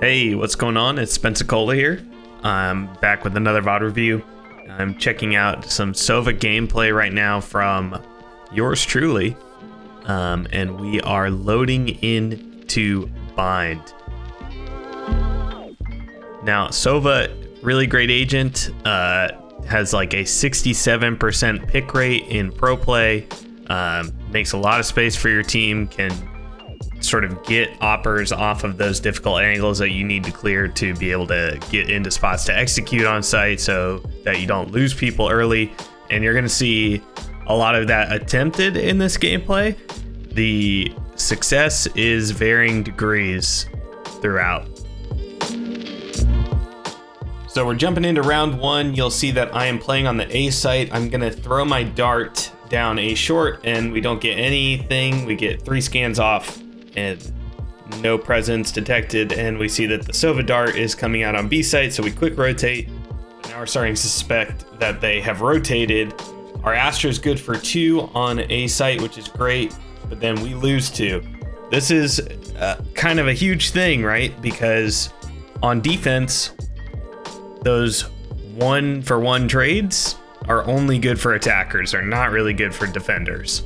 Hey, what's going on? It's Spensacola here. I'm back with another VOD review. I'm checking out some Sova gameplay right now from yours truly. And we are loading into Bind. Now, Sova, really great agent, has like a 67% pick rate in pro play, makes a lot of space for your team, can sort of get oppers off of those difficult angles that you need to clear to be able to get into spots to execute on site so that you don't lose people early. And you're going to see a lot of that attempted in this gameplay. The success is varying degrees throughout. So we're jumping into round one. You'll see that I am playing on the A site. I'm going to throw my dart down A short and we don't get anything. We get 3 scans off and no presence detected, and we see that the Sova dart is coming out on B site, so we quick rotate. Now we're starting to suspect that they have rotated. Our Astra is good for 2 on A site, which is great, but then we lose 2. This is kind of a huge thing, right? Because on defense, those 1-for-1 trades are only good for attackers. They're not really good for defenders.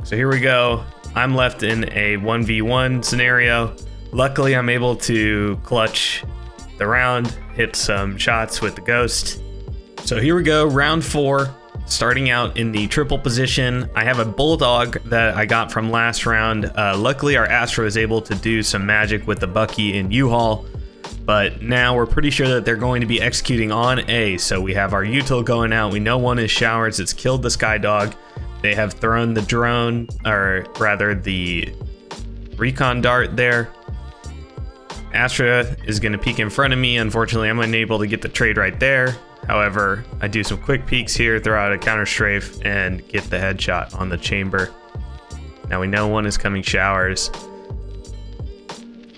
So here we go. I'm left in a 1v1 scenario. Luckily, I'm able to clutch the round, hit some shots with the ghost. So here we go, round 4, starting out in the triple position. I have a bulldog that I got from last round. Luckily, our Astra was able to do some magic with the Bucky and U-Haul, but now we're pretty sure that they're going to be executing on A. So we have our util going out. We know one is showers. It's killed the sky dog. They have thrown the drone, or rather the recon dart there. Astra is going to peek in front of me. Unfortunately, I'm unable to get the trade right there. However, I do some quick peeks here, throw out a counter strafe, and get the headshot on the chamber. Now we know one is coming showers.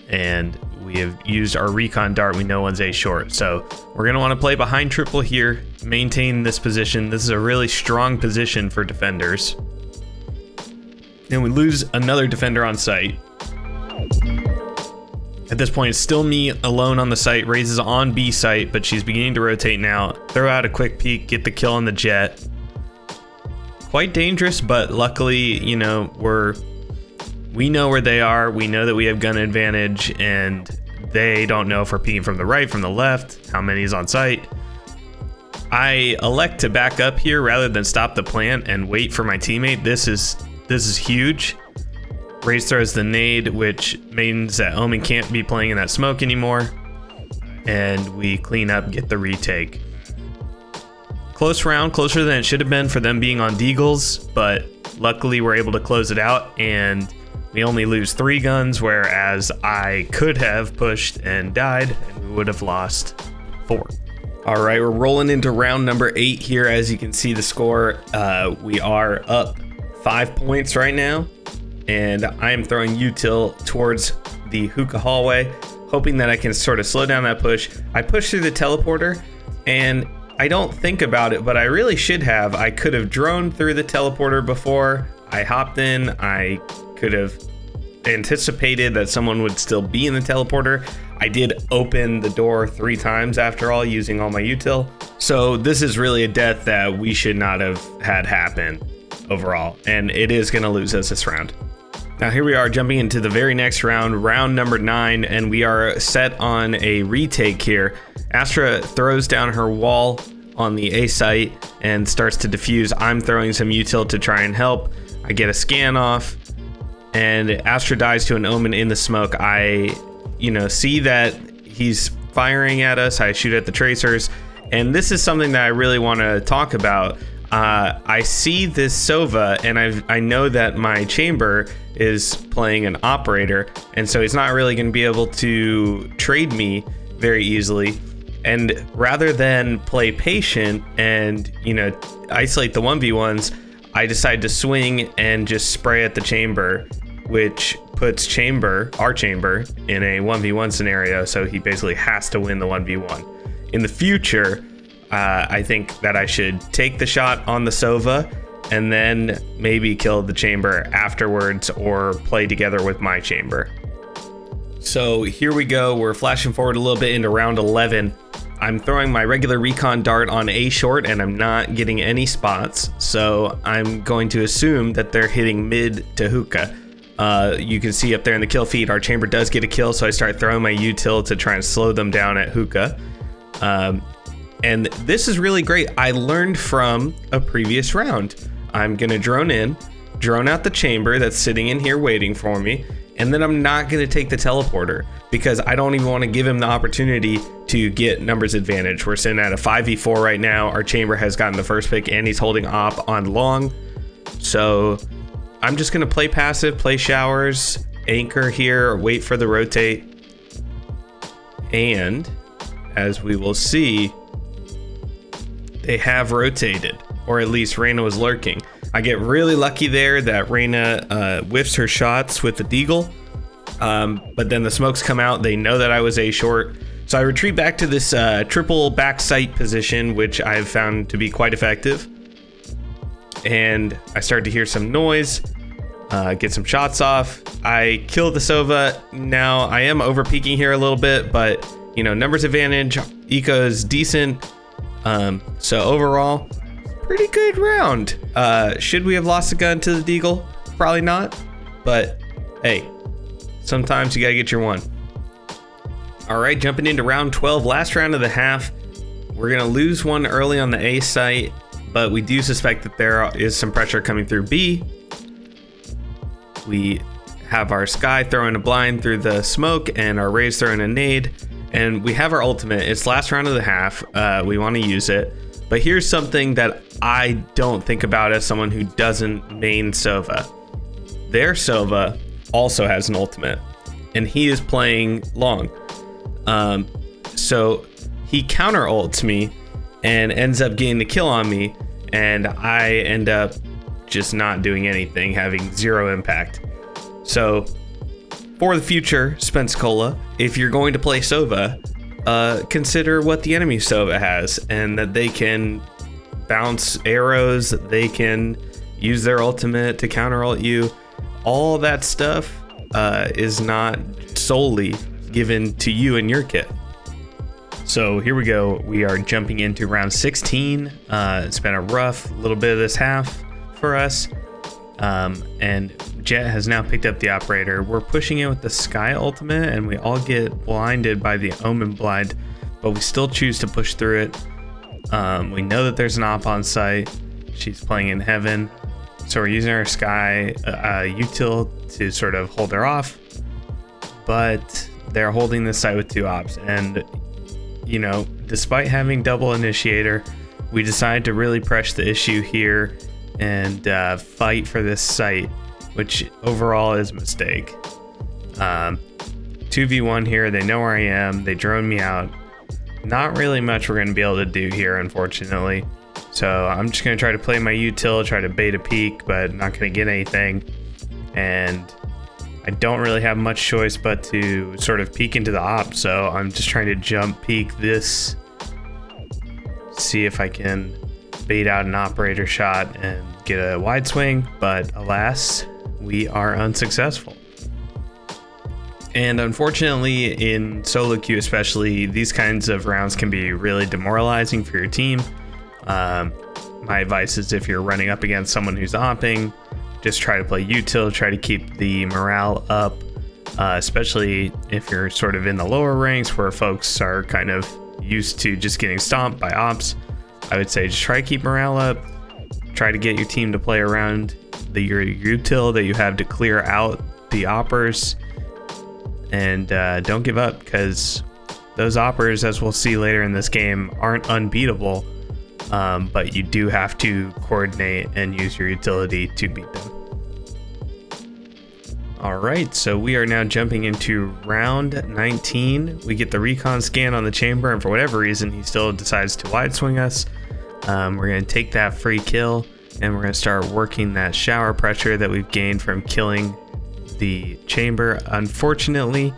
And we have used our recon dart. We know one's A short. So we're going to want to play behind triple here, maintain this position. This is a really strong position for defenders. And we lose another defender on site. At this point, it's still me alone on the site. Raises on B site, but she's beginning to rotate now. Throw out a quick peek, get the kill on the jet. Quite dangerous, but luckily, you know, we know where they are. We know that we have gun advantage, and they don't know if we're peeking from the right, from the left, how many is on site. I elect to back up here rather than stop the plant and wait for my teammate. This is huge. Raze throws the nade, which means that Omen can't be playing in that smoke anymore. And we clean up, get the retake. Close round, closer than it should have been for them being on deagles, but luckily we're able to close it out, and we only lose 3 guns, whereas I could have pushed and died, and we would have lost 4. All right, we're rolling into round number 8 here. As you can see the score, we are up 5 points right now, and I am throwing util towards the hookah hallway, hoping that I can sort of slow down that push. I push through the teleporter, and I don't think about it, but I really should have. I could have droned through the teleporter before I hopped in. I could have anticipated that someone would still be in the teleporter. I did open the door 3 times after all, using all my util. So this is really a death that we should not have had happen overall, and it is going to lose us this round. Now here we are jumping into the very next round, round number 9, and we are set on a retake here. Astra throws down her wall on the A site and starts to defuse. I'm throwing some util to try and help. I get a scan off, and Astra dies to an Omen in the smoke. I, see that he's firing at us. I shoot at the tracers, and this is something that I really want to talk about. I see this Sova, and I know that my chamber is playing an operator, and so he's not really going to be able to trade me very easily. And rather than play patient and, isolate the 1v1s, I decide to swing and just spray at the chamber, which puts our chamber, in a 1v1 scenario, so he basically has to win the 1v1. In the future, I think that I should take the shot on the Sova and then maybe kill the chamber afterwards or play together with my chamber. So here we go. We're flashing forward a little bit into round 11. I'm throwing my regular recon dart on A short and I'm not getting any spots. So I'm going to assume that they're hitting mid to hookah. You can see up there in the kill feed, our chamber does get a kill. So I start throwing my util to try and slow them down at hookah. And this is really great. I learned from a previous round. I'm gonna drone out the chamber that's sitting in here waiting for me. And then I'm not going to take the teleporter because I don't even want to give him the opportunity to get numbers advantage. We're sitting at a 5v4 right now. Our chamber has gotten the first pick and he's holding op on long. So I'm just going to play passive, play showers, anchor here, wait for the rotate. And as we will see, they have rotated, or at least Reyna was lurking. I get really lucky there that Reyna whiffs her shots with the deagle, but then the smokes come out. They know that I was A short, so I retreat back to this triple back sight position, which I've found to be quite effective. And I start to hear some noise, get some shots off. I kill the Sova. Now I am over peaking here a little bit, but you know, numbers advantage, eco is decent. So overall, pretty good round. Should we have lost the gun to the deagle? Probably not, but hey, sometimes you gotta get your one. All right, jumping into round 12, last round of the half. We're gonna lose one early on the A site, but we do suspect that there is some pressure coming through B. We have our Sky throwing a blind through the smoke and our Raze throwing a nade, and we have our ultimate. It's last round of the half. We want to use it. But here's something that I don't think about as someone who doesn't main Sova. Their Sova also has an ultimate, and he is playing long. So he counter ults me and ends up getting the kill on me, and I end up just not doing anything, having zero impact. So for the future, Spensacola, if you're going to play Sova, consider what the enemy Sova has, and that they can bounce arrows, they can use their ultimate to counter ult you. All that stuff is not solely given to you and your kit. So here we go. We are jumping into round 16. It's been a rough little bit of this half for us. And Jet has now picked up the operator. We're pushing it with the Sky ultimate, and we all get blinded by the Omen blind, but we still choose to push through it. We know that there's an op on site. She's playing in heaven, so we're using our Sky util to sort of hold her off, but they're holding this site with two ops. And you know, despite having double initiator, we decided to really press the issue here and fight for this site, which overall is a mistake. 2v1 here, they know where I am, they drone me out. Not really much we're gonna be able to do here, unfortunately. So I'm just gonna try to play my util, try to bait a peek, but not gonna get anything. And I don't really have much choice but to sort of peek into the op, so I'm just trying to jump peek this, see if I can bait out an operator shot and get a wide swing, but alas, we are unsuccessful. And unfortunately, in solo queue especially, these kinds of rounds can be really demoralizing for your team. My advice is, if you're running up against someone who's opping, just try to play util, try to keep the morale up, especially if you're sort of in the lower ranks where folks are kind of used to just getting stomped by ops. I would say just try to keep morale up, try to get your team to play around your util that you have to clear out the oppers, and don't give up, because those oppers, as we'll see later in this game, aren't unbeatable, but you do have to coordinate and use your utility to beat them. All right, so we are now jumping into round 19. We get the recon scan on the chamber, and for whatever reason, he still decides to wide swing us. We're gonna take that free kill, and we're gonna start working that shower pressure that we've gained from killing the chamber. Unfortunately,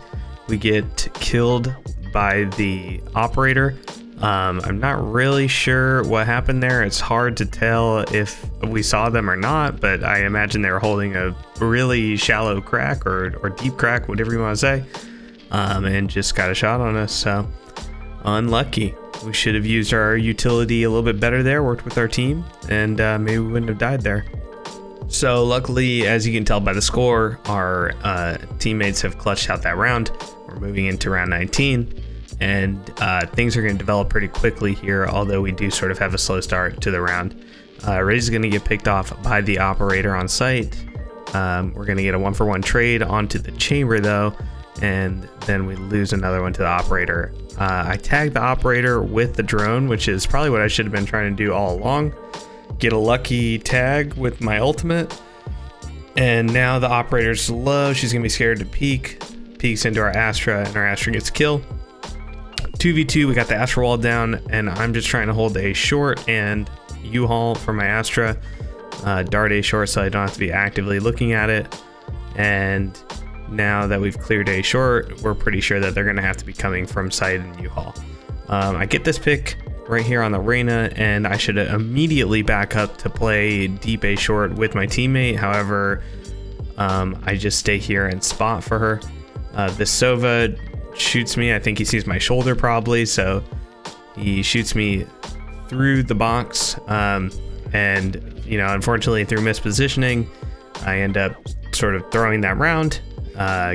we get killed by the operator. I'm not really sure what happened there. It's hard to tell if we saw them or not, but I imagine they were holding a really shallow crack or deep crack, whatever you want to say. and just got a shot on us. So unlucky. We should have used our utility a little bit better there, worked with our team, and maybe we wouldn't have died there. So luckily, as you can tell by the score, our teammates have clutched out that round. We're moving into round 19, and things are going to develop pretty quickly here, although we do sort of have a slow start to the round. Ray's going to get picked off by the operator on site. We're going to get a 1-for-1 trade onto the chamber though, and then we lose another one to the operator. I tagged the operator with the drone, which is probably what I should have been trying to do all along. Get a lucky tag with my ultimate, and now the operator's low. She's gonna be scared to peeks into our Astra, and our Astra gets a kill. 2v2, we got the Astra wall down, and I'm just trying to hold a short and U-haul for my Astra. Dart a short so I don't have to be actively looking at it. And now that we've cleared a short, we're pretty sure that they're gonna have to be coming from side and U-haul. I get this pick right here on the Reyna, and I should immediately back up to play deep a short with my teammate. However, I just stay here and spot for her. This Sova shoots me. I think he sees my shoulder probably, so he shoots me through the box, and you know, unfortunately through mispositioning, I end up sort of throwing that round,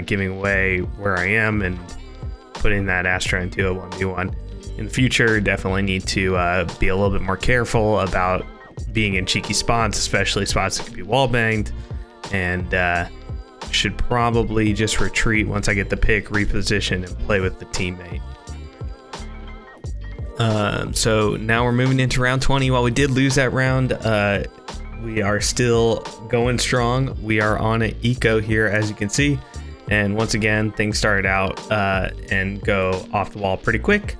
giving away where I am and putting that Astra into a 1v1. In the future, definitely need to be a little bit more careful about being in cheeky spots, especially spots that could be wall banged, and should probably just retreat once I get the pick, reposition, and play with the teammate. So now we're moving into round 20. While we did lose that round, we are still going strong. We are on an eco here, as you can see, and once again, things started out and go off the wall pretty quick.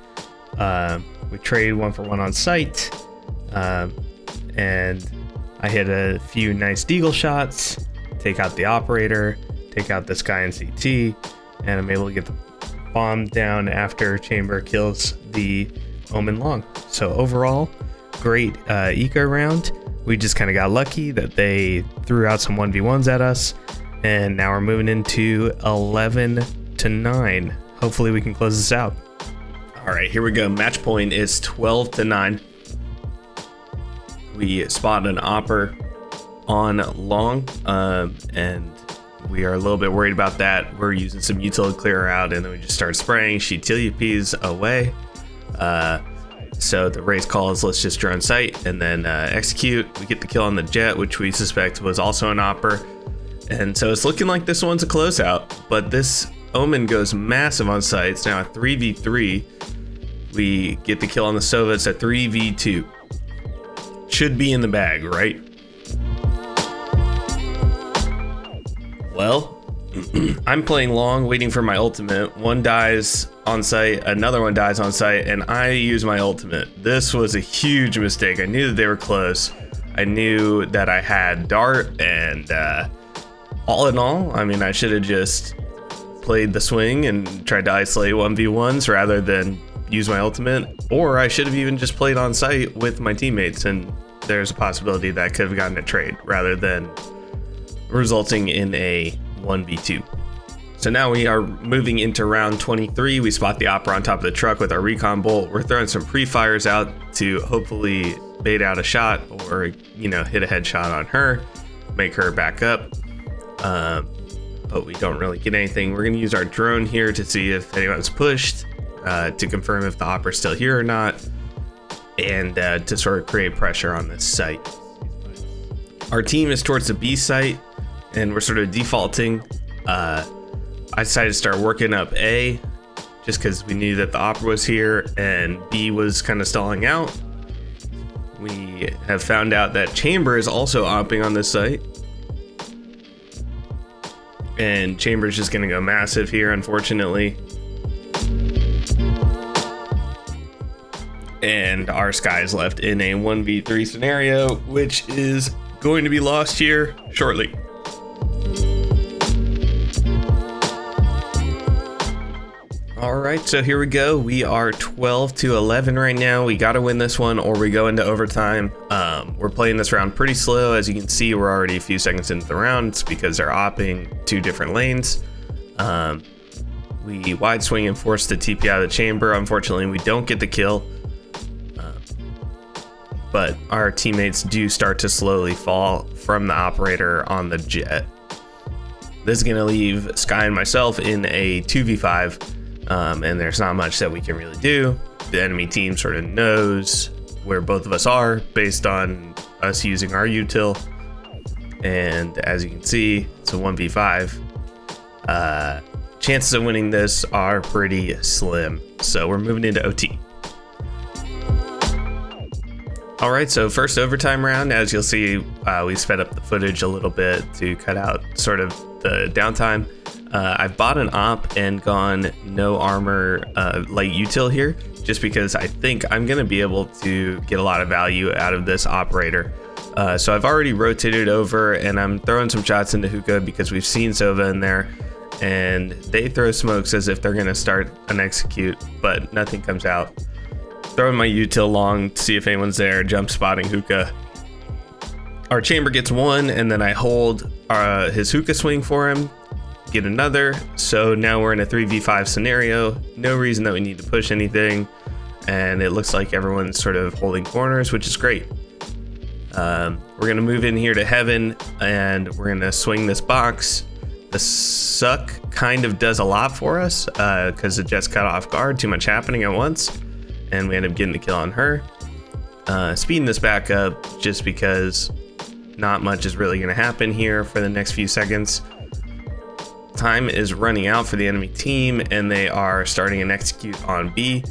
We trade 1-for-1 on site, and I hit a few nice deagle shots, take out the operator, take out this guy in CT, and I'm able to get the bomb down after chamber kills the Omen long. So overall, great eco round. We just kind of got lucky that they threw out some 1v1s at us, and now we're moving into 11-9. Hopefully we can close this out. All right, here we go. Match point is 12-9. We spot an opper on long, and we are a little bit worried about that. We're using some util to clear her out, and then we just start spraying. She TLPs away. So the race call is let's just drone sight and then execute. We get the kill on the jet, which we suspect was also an opper. And so it's looking like this one's a closeout, but this Omen goes massive on site. It's now a 3v3. We get the kill on the Sova. It's a 3v2. Should be in the bag, right? Well, I'm playing long, waiting for my ultimate. One dies on site, another one dies on site, and I use my ultimate. This was a huge mistake. I knew that they were close. I knew that I had dart, and all in all, I mean, I should have just played the swing and tried to isolate 1v1s rather than use my ultimate, or I should have even just played on site with my teammates, and there's a possibility that I could have gotten a trade rather than resulting in a 1v2. So now we are moving into round 23. We spot the opera on top of the truck with our recon bolt. We're throwing some pre-fires out to hopefully bait out a shot or, you know, hit a headshot on her, make her back up. But we don't really get anything. We're gonna use our drone here to see if anyone's pushed, to confirm if the opera's still here or not, and to sort of create pressure on this site. Our team is towards the B site, and we're sort of defaulting. I decided to start working up A, just because we knew that the opera was here and B was kind of stalling out. We have found out that Chamber is also opping on this site, and Chamber's just gonna go massive here, unfortunately. And our Sky is left in a 1v3 scenario, which is going to be lost here shortly. All right, so here we go. We are 12-11 right now. We got to win this one or we go into overtime. We're playing this round pretty slow. As you can see, we're already a few seconds into the round. It's because they're opping two different lanes. We wide swing and force the TP out of the chamber. Unfortunately, we don't get the kill. But our teammates do start to slowly fall from the operator on the jet. This is going to leave Sky and myself in a 2v5, and there's not much that we can really do. The enemy team sort of knows where both of us are based on us using our util, and as you can see, it's a 1v5. Chances of winning this are pretty slim, so we're moving into OT. All right, so first overtime round. As you'll see, we sped up the footage a little bit to cut out sort of the downtime. I've bought an op and gone no armor light util here, just because I think I'm gonna be able to get a lot of value out of this operator. So I've already rotated over and I'm throwing some shots into hookah because we've seen Sova in there, and they throw smokes as if they're gonna start an execute, but nothing comes out. Throwing my util long to see if anyone's there, jump spotting hookah. Our chamber gets one, and then I hold his hookah swing for him, get another. So now we're in a 3v5 scenario. No reason that we need to push anything, and it looks like everyone's sort of holding corners, which is great. We're gonna move in here to heaven, and we're gonna swing this box. The suck kind of does a lot for us because it just cut off guard, too much happening at once. And we end up getting the kill on her. Speeding this back up just because not much is really going to happen here for the next few seconds. Time is running out for the enemy team, and they are starting an execute on B.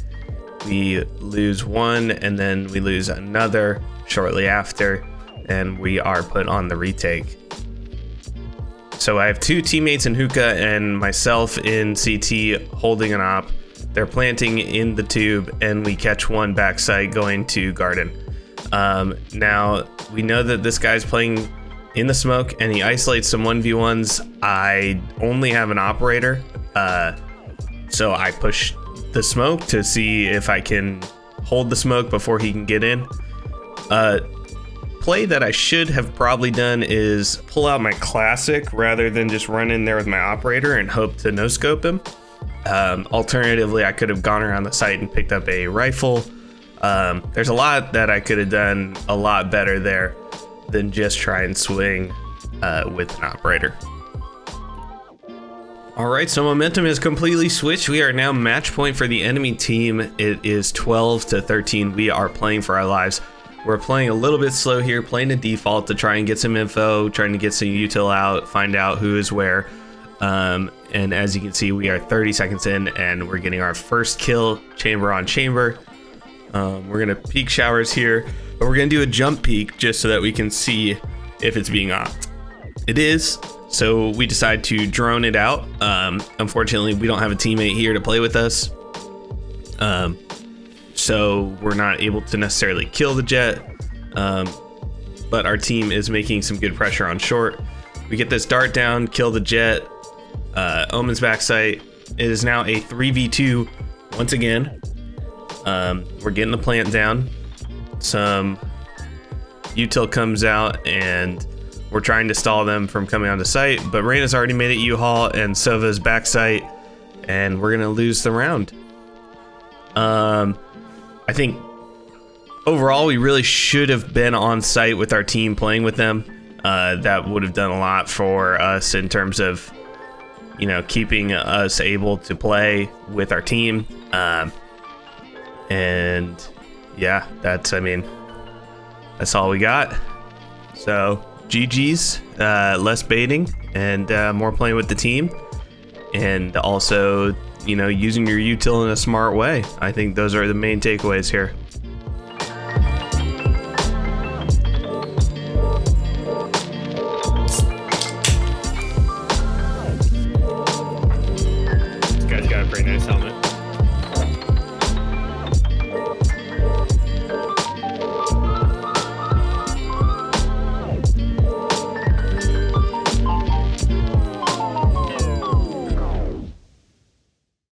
We lose one, and then we lose another shortly after, and we are put on the retake. So I have two teammates in hookah and myself in CT holding an op. They're planting in the tube, and we catch one backside going to garden. Now, we know that this guy's playing in the smoke, and he isolates some 1v1s. I only have an operator, so I push the smoke to see if I can hold the smoke before he can get in. Play that I should have probably done is pull out my classic rather than just run in there with my operator and hope to no-scope him. Alternatively, I could have gone around the site and picked up a rifle. There's a lot that I could have done a lot better there than just try and swing with an operator. All right, so momentum has completely switched. We are now match point for the enemy team. It is 12-13. We are playing for our lives. We're playing a little bit slow here, playing a default to try and get some info, trying to get some util out, find out who is where. And as you can see, we are 30 seconds in, and we're getting our first kill, chamber on chamber. We're gonna peek showers here, but we're gonna do a jump peek just so that we can see if it's being opt. It is, so we decide to drone it out. Unfortunately, we don't have a teammate here to play with us, so we're not able to necessarily kill the jet, but our team is making some good pressure on short. We get this dart down, kill the jet. Omen's backside. It is now a 3v2 once again. We're getting the plant down. Some util comes out, and we're trying to stall them from coming onto site, but Reyna's already made it U-Haul and Sova's backside, and we're gonna lose the round. I think overall we really should have been on site with our team playing with them. That would have done a lot for us in terms of, you know, keeping us able to play with our team. And yeah, that's all we got. So GG's, less baiting and more playing with the team, and also, you know, using your util in a smart way. I think those are the main takeaways here.